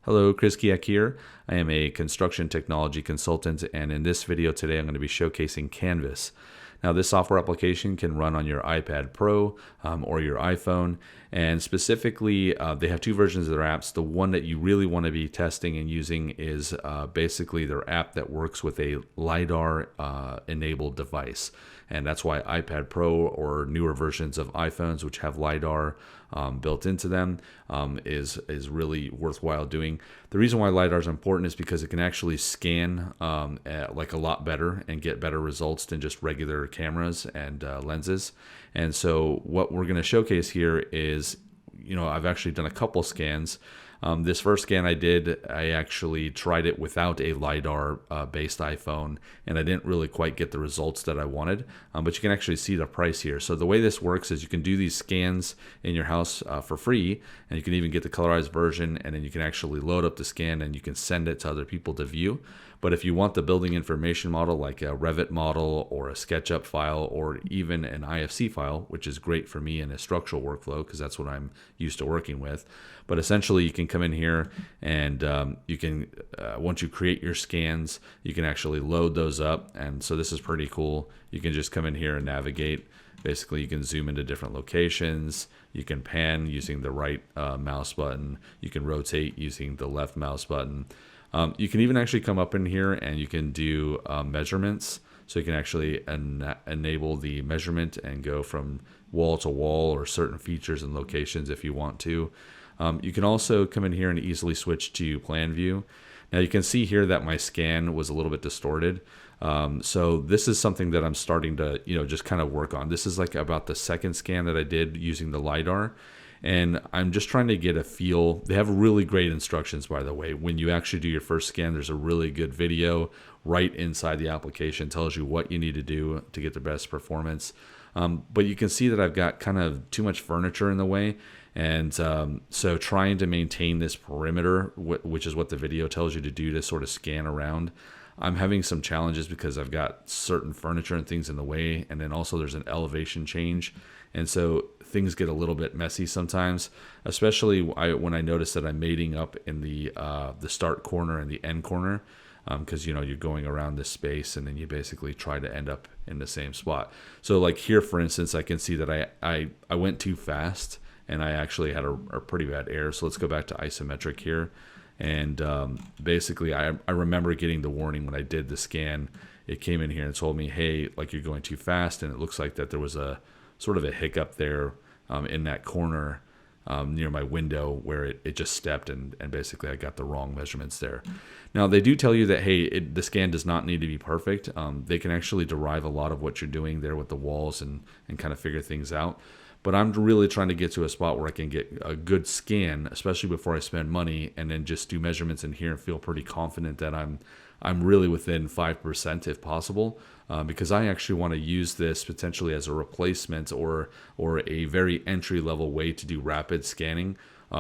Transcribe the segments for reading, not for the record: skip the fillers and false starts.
Hello, Chris Keyack here. I am a construction technology consultant, and in this video today, I'm going to be showcasing Canvas. Now, this software application can run on your iPad Pro or your iPhone, and specifically, they have two versions of their apps. The one that you really want to be testing and using is basically their app that works with a LiDAR enabled device. And that's why iPad Pro or newer versions of iPhones, which have LiDAR built into them, is really worthwhile doing. The reason why LiDAR is important is because it can actually scan like a lot better and get better results than just regular cameras and lenses. And so what we're going to showcase here is, I've actually done a couple scans. This first scan I actually tried it without a LiDAR based iPhone, and I didn't really quite get the results that I wanted, but you can actually see the price here. So the way this works is you can do these scans in your house for free, and you can even get the colorized version, and then you can actually load up the scan and you can send it to other people to view. But if you want the building information model, like a Revit model or a SketchUp file or even an IFC file, which is great for me in a structural workflow because that's what I'm used to working with. But essentially, you can come in here and you can, once you create your scans, you can actually load those up. And so this is pretty cool. You can just come in here and navigate. Basically, you can zoom into different locations. You can pan using the right mouse button. You can rotate using the left mouse button. You can even actually come up in here and you can do measurements. So you can actually enable the measurement and go from wall to wall or certain features and locations if you want to. You can also come in here and easily switch to plan view. Now you can see here that my scan was a little bit distorted. So this is something that I'm starting to, just kind of work on. This is like about the second scan that I did using the LiDAR. And I'm just trying to get a feel. They have really great instructions, by the way. When you actually do your first scan, there's a really good video right inside the application. It tells you what you need to do to get the best performance. But you can see that I've got kind of too much furniture in the way. And so trying to maintain this perimeter, which is what the video tells you to do to sort of scan around, I'm having some challenges because I've got certain furniture and things in the way. And then also there's an elevation change. And so things get a little bit messy sometimes, especially when I notice that I'm mating up in the start corner and the end corner, because you're going around this space and then you basically try to end up in the same spot. So like here, for instance, I can see that I went too fast and I actually had a pretty bad error. So let's go back to isometric here. And basically, I remember getting the warning when I did the scan. It came in here and told me, hey, like you're going too fast. And it looks like that there was a sort of a hiccup there in that corner near my window where it just stepped and basically I got the wrong measurements there. Now, they do tell you that, hey, the scan does not need to be perfect. They can actually derive a lot of what you're doing there with the walls and kind of figure things out. But I'm really trying to get to a spot where I can get a good scan, especially before I spend money, and then just do measurements in here and feel pretty confident that I'm really within 5% if possible, because I actually want to use this potentially as a replacement or a very entry-level way to do rapid scanning,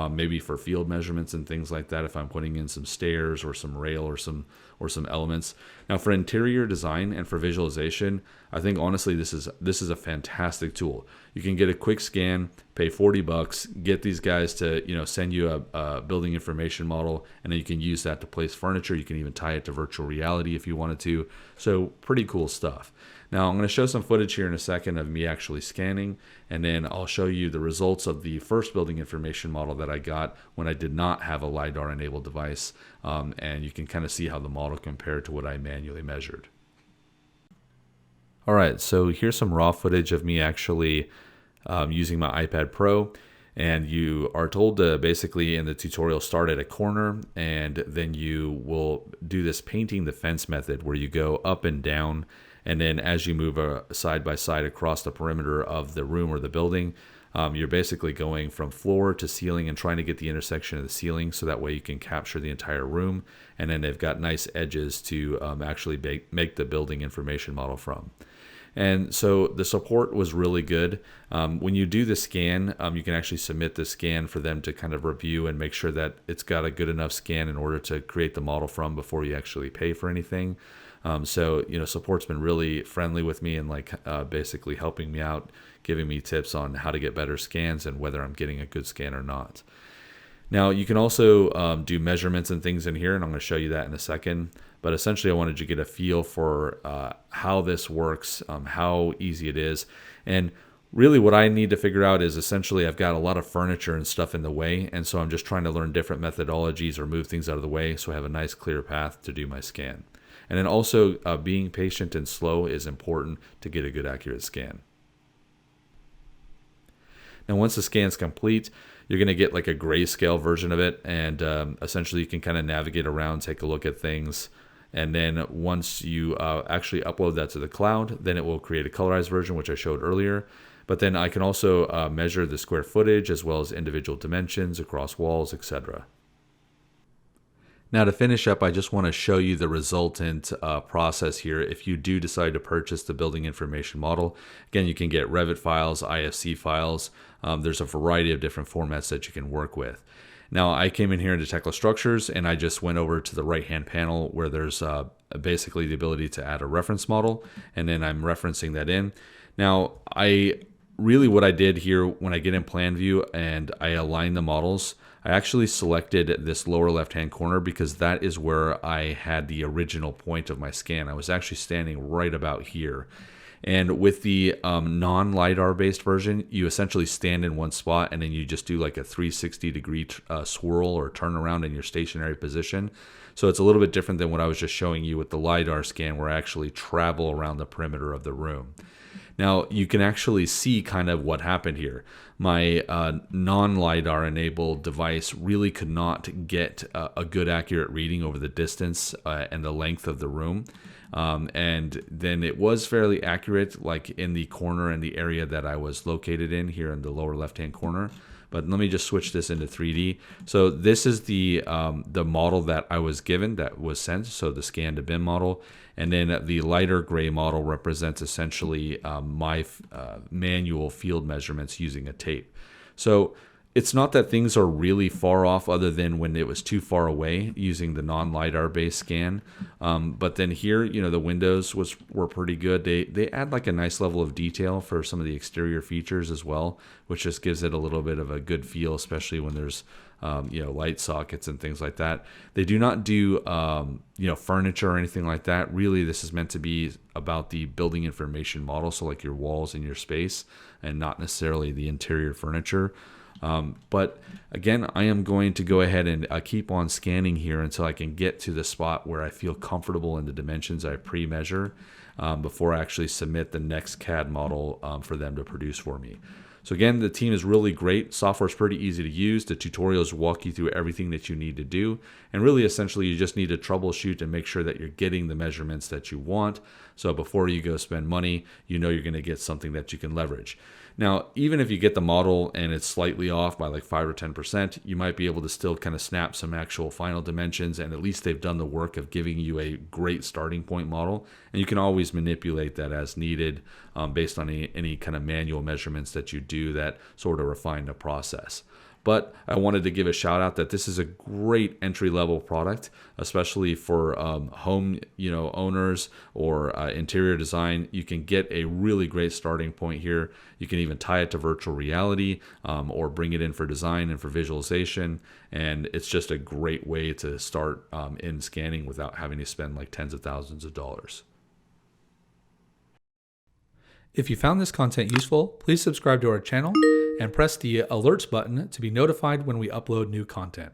maybe for field measurements and things like that if I'm putting in some stairs or some rail or some elements. Now, for interior design and for visualization, I think honestly this is a fantastic tool. You can get a quick scan, pay $40, get these guys to send you a building information model, and then you can use that to place furniture. You can even tie it to virtual reality if you wanted to. So pretty cool stuff. Now, I'm going to show some footage here in a second of me actually scanning, and then I'll show you the results of the first building information model that I got when I did not have a LiDAR-enabled device, and you can kind of see how the model compared to what I manually measured. All right, so here's some raw footage of me actually using my iPad Pro, and you are told to basically in the tutorial start at a corner, and then you will do this painting the fence method where you go up and down. And then as you move side by side across the perimeter of the room or the building, you're basically going from floor to ceiling and trying to get the intersection of the ceiling so that way you can capture the entire room. And then they've got nice edges to actually make the building information model from. And so the support was really good. When you do the scan, you can actually submit the scan for them to kind of review and make sure that it's got a good enough scan in order to create the model from before you actually pay for anything. So support's been really friendly with me and basically helping me out, giving me tips on how to get better scans and whether I'm getting a good scan or not. Now you can also do measurements and things in here, and I'm going to show you that in a second. But essentially I wanted you to get a feel for how this works, how easy it is. And really what I need to figure out is essentially I've got a lot of furniture and stuff in the way, and so I'm just trying to learn different methodologies or move things out of the way so I have a nice clear path to do my scan. And then also being patient and slow is important to get a good accurate scan. Now once the scan's complete, you're going to get like a grayscale version of it, and essentially you can kind of navigate around, take a look at things. And then once you actually upload that to the cloud, then it will create a colorized version, which I showed earlier. But then I can also measure the square footage as well as individual dimensions across walls, etc. Now to finish up, I just want to show you the resultant process here if you do decide to purchase the building information model. Again, you can get Revit files, IFC files. There's a variety of different formats that you can work with. Now I came in here into Tekla Structures and I just went over to the right hand panel where there's basically the ability to add a reference model, and then I'm referencing that in. Now what I did here when I get in plan view and I align the models, I actually selected this lower left hand corner because that is where I had the original point of my scan. I was actually standing right about here. And with the non-LiDAR based version, you essentially stand in one spot and then you just do like a 360-degree swirl or turn around in your stationary position. So it's a little bit different than what I was just showing you with the LiDAR scan, where I actually travel around the perimeter of the room. Now you can actually see kind of what happened here. My non-LiDAR enabled device really could not get a good accurate reading over the distance and the length of the room. And then it was fairly accurate, like in the corner and the area that I was located in here in the lower left-hand corner. But let me just switch this into 3D. So this is the model that I was given, that was sent, so the scan to BIM model. And then the lighter gray model represents essentially my manual field measurements using a tape. So it's not that things are really far off other than when it was too far away using the non-LiDAR based scan. But then here, you know, the windows were pretty good. They add like a nice level of detail for some of the exterior features as well, which just gives it a little bit of a good feel, especially when there's you know, light sockets and things like that. They do not do you know, furniture or anything like that. Really, this is meant to be about the building information model, so like your walls and your space, and not necessarily the interior furniture. But again, I am going to go ahead and keep on scanning here until I can get to the spot where I feel comfortable in the dimensions I pre-measure before I actually submit the next CAD model for them to produce for me. So again, the team is really great. Software is pretty easy to use. The tutorials walk you through everything that you need to do. And really, essentially, you just need to troubleshoot and make sure that you're getting the measurements that you want. So before you go spend money, you know you're going to get something that you can leverage. Now, even if you get the model and it's slightly off by like 5 or 10%, you might be able to still kind of snap some actual final dimensions, and at least they've done the work of giving you a great starting point model. And you can always manipulate that as needed based on any kind of manual measurements that you do that sort of refine the process. But I wanted to give a shout out that this is a great entry-level product, especially for home, you know, owners or interior design. You can get a really great starting point here. You can even tie it to virtual reality or bring it in for design and for visualization. And it's just a great way to start in scanning without having to spend like tens of thousands of dollars. If you found this content useful, please subscribe to our channel and press the alerts button to be notified when we upload new content.